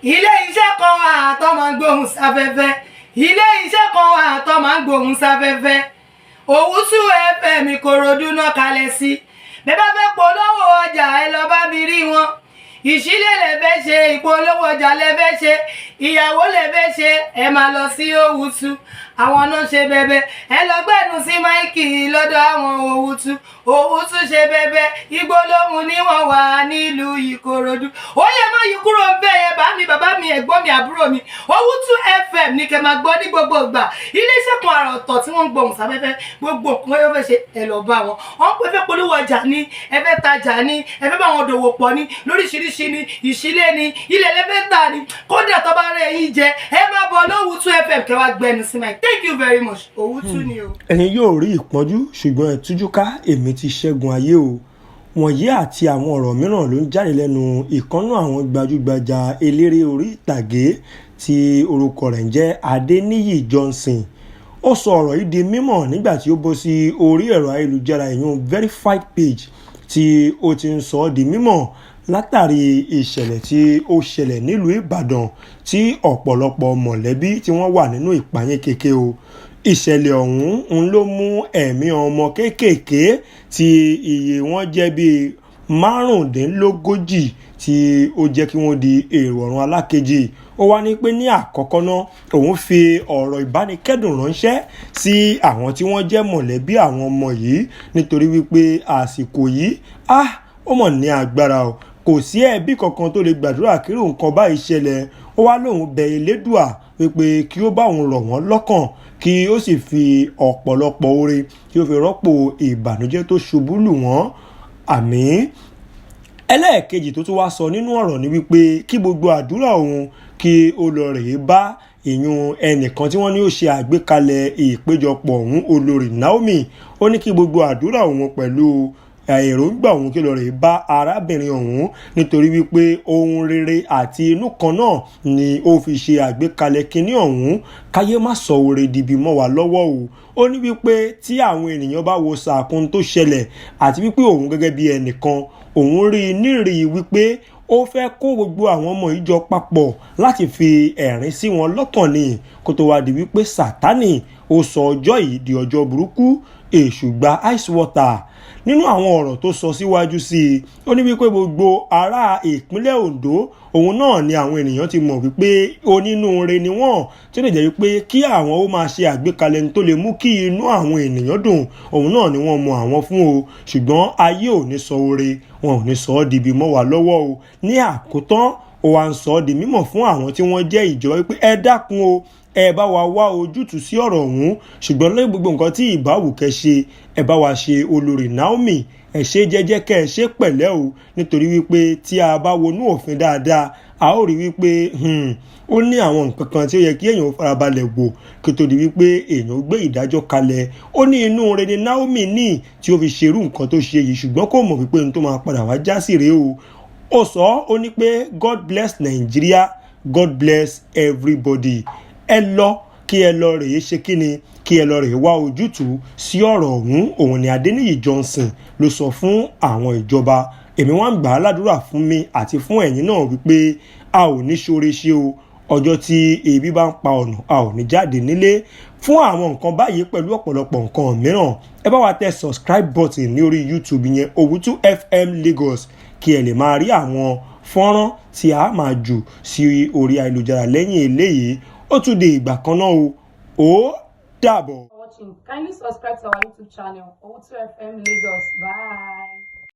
ilé iṣẹ́ kan wà tó máa ń gbóhùn sáfẹ́fẹ́ ilé iṣẹ́ kan wà tó máa ń gbóhùn sáfẹ́fẹ́ Owutu FM Ìkòròdú náà kalẹ̀ sí bẹ́ẹ̀ bá fẹ́ polówó ọjà ẹ lọ bá mi rí wọn ìṣílẹ̀ lẹ fẹ́ ṣe ìpolówó ọjà lẹ fẹ́ ṣe ìyàwó lẹ fẹ́ ṣe ẹ máa lọ sí Owutu àwọn náà ṣe bẹ̀bẹ̀ ẹ lọ gbẹ́nu sí máìkì lọ́dọ̀ àwọn Owutu ṣe bẹ̀bẹ̀ ìgbólóhùn ni wọ́n wà nílùú Ìkòròdú ó yẹ má yí kúrò bẹ́ẹ̀ yẹn bá mi bàbá mi ẹ̀gbọ́n mi àbúrò mi Owutu FM ní kẹ́ máa gbọ́ ní gbogbo ìgbà iléeṣẹ́ kan àrà ọ̀tọ̀ tí wọ́n ń gbóhùn sáfẹ́fẹ́ gbogbo nǹkan yóò fẹ́ ṣe ẹ lọ bá wọn wọ́n pẹ́ fẹ́ polówó ọjà ní ẹ fẹ́ tajà ní ẹ fẹ́ bá wọn dòwò pọ̀ ní lóríṣiríṣi ní ìṣílẹ̀ ní ilẹ̀ lẹ́fẹ́ tà ní kódà tó bá rẹ̀ yín jẹ ẹ máa bọ̀ Owutu FM kẹ́ wá gbẹnu sí máa thank you very much Owutu ni o. ẹ̀yin yóò rí ìpọ́njú ṣùgbọ́n ẹ tújú ká èmi ti ṣẹ́gun ayé o wọ̀nyí àti àwọn ọ̀rọ̀ mìíràn ló ń jáde lẹ́nu ìkànnú àwọn gbajúgbajà eléré orí ìtàgé tí orúkọ rẹ̀ ń jẹ́ Niyi Johnson ó sọ ọ̀rọ̀ yìí di mímọ̀ nígbà tí ó bọ́ sí orí ẹ̀rọ ayélujára ìyún verified page tí ó ti ń sọ ọ́ di mímọ̀ látàrí ìṣẹ̀lẹ̀ tí ó ṣẹlẹ̀ nílùú Ìbàdàn tí ọ̀pọ̀lọpọ̀ mọ̀lẹ́bí tí wọ́n wà nínú ìpayín kéke o ìṣẹ̀lẹ̀ ọ̀hún ló mú ẹ̀mí ọmọ kéékèèké tí iye wọn jẹ́ bíi 35 tí ó jẹ́ kí wọ́n di èrò ọ̀run alákejì ó wá ní pé ní àkọ́kọ́ náà òun fi ọ̀rọ̀ ìbánikẹ́dùn ránṣẹ́ sí àwọn tí wọ́n jẹ́ mọ̀lẹ́bí àwọn ọmọ yìí nítorí wípé àsìkò yìí ó mọ̀ ní agbára o kò sí ẹbí kankan tó lè gbàdúrà kí irú nǹkan báyìí ṣẹlẹ̀ ó wá lóun bẹ Elédùà wípé kí ó bá òun rọ̀ wọ́n lọ́kàn kí ó sì fi ọ̀pọ̀lọpọ̀ oore kí ó fi rọ́pò ìbànújẹ́ tó ṣubú lù wọ́n àmín. ẹlẹ́ẹ̀kejì tó tún wá sọ nínú ọ̀rọ̀ ni wípé kí gbogbo àdúrà òun kí ó lọ rèé bá ìyún ẹnìkan tí wọ́n ní ó ṣe àgbékalẹ̀ ìpéjọpọ̀ ọ̀hún Olori Naomi ó ní kí gbogbo àdúrà òun pẹ̀lú èròǹgbà òun kí lọ rè bá arábìnrin ọ̀hún nítorí wípé ohun rere àti inú kan náà ni ó fi ṣe àgbékalẹ̀ kinní ọ̀hún káyé má sọ oore dìbì mọ́ wa lọ́wọ́ o ó ní wípé tí àwọn ènìyàn bá wo sàkún tó ṣẹlẹ̀ àti wípé òun gẹ́gẹ́ bí ẹnìkan òun rí i nírì wípé ó fẹ́ kó gbogbo àwọn ọmọ ìjọ papọ̀ láti fi ẹ̀rín sí wọn lọ́kàn ni kó tó wá di wípé Sátánì ó sọ ọjọ́ yìí di ọjọ́ burúkú èṣù gba ice water nínú àwọn ọ̀rọ̀ tó sọ síwájú sí i ó ní wípé gbogbo ará ìpínlẹ̀ Ondo òun náà ni àwọn ènìyàn ti mọ̀ wípé onínúure ni wọ́n tí ó lè jẹ́ wípé kí àwọn ó máa ṣe àgbékalẹ̀ ní tó lè mú kí inú àwọn ènìyàn dùn òun náà ni wọ́n mọ àwọn fún o ṣùgbọ́n ayé ò ní sọ oore wọn ò ní sọ ọ́ dìbì mọ́ wa lọ́wọ́ o ní àkótán ó wá ń sọ ọ́ di mímọ̀ fún àwọn tí wọ́n jẹ́ ìjọba wípé ẹ dákun o ẹ bá wa wá ojútùú sí ọ̀rọ̀ ọ̀hún ṣùgbọ́n lẹ́yìn gbogbo nǹkan tí ìbáwù kẹ́ ṣe ẹ bá wa ṣe Olori Naomi ẹ ṣe jẹ́jẹ́ kẹ́ ẹ ṣe pẹ̀lẹ́ o nítorí wípé tí a bá wọnú òfin dáadáa a ó rí wípé ó ní àwọn nǹkan kan tí ó yẹ kí èèyàn farabalẹ̀ wò kí tó di wípé èèyàn gbé ìdájọ́ kalẹ̀ ó ní inú rẹ̀ ni Naomi ní tí ó fi ṣerú nǹkan tó ṣe yìí ṣùgbọ́n kò mọ̀ wípé ohun tó máa padà wá já sí rèé o ó sọ ó ní pé God bless Nigeria God bless everybody ẹ lọ kí ẹ lọ rèé ṣe kíni kí ẹ lọ rèé wá ojútùú sí ọ̀rọ̀ ọ̀hún òun ni Niyi Johnson ló sọ fún àwọn ìjọba èmi wá ń gbà á ládùúrà fún mi àti fún ẹ̀yin náà wípé a ò ní ṣoore ṣe o ọjọ́ tí ebi bá ń pa ọ̀nà a ò ní jáde nílé fún àwọn nǹkan báyìí pẹ̀lú ọ̀pọ̀lọpọ̀ nǹkan mìíràn ẹ bá wa tẹ subscribe button ní orí YouTube yẹn Owutu FM Lagos kí ẹ lè máa rí àwọn fọ́nrán tí a máa jù sí orí ayélujára lẹ́yìn eléyìí ó tún di ìgbà kan náà o ó dàbọ̀. Kindly subscribe to our YouTube channel Owutu FM Lagos. Bye.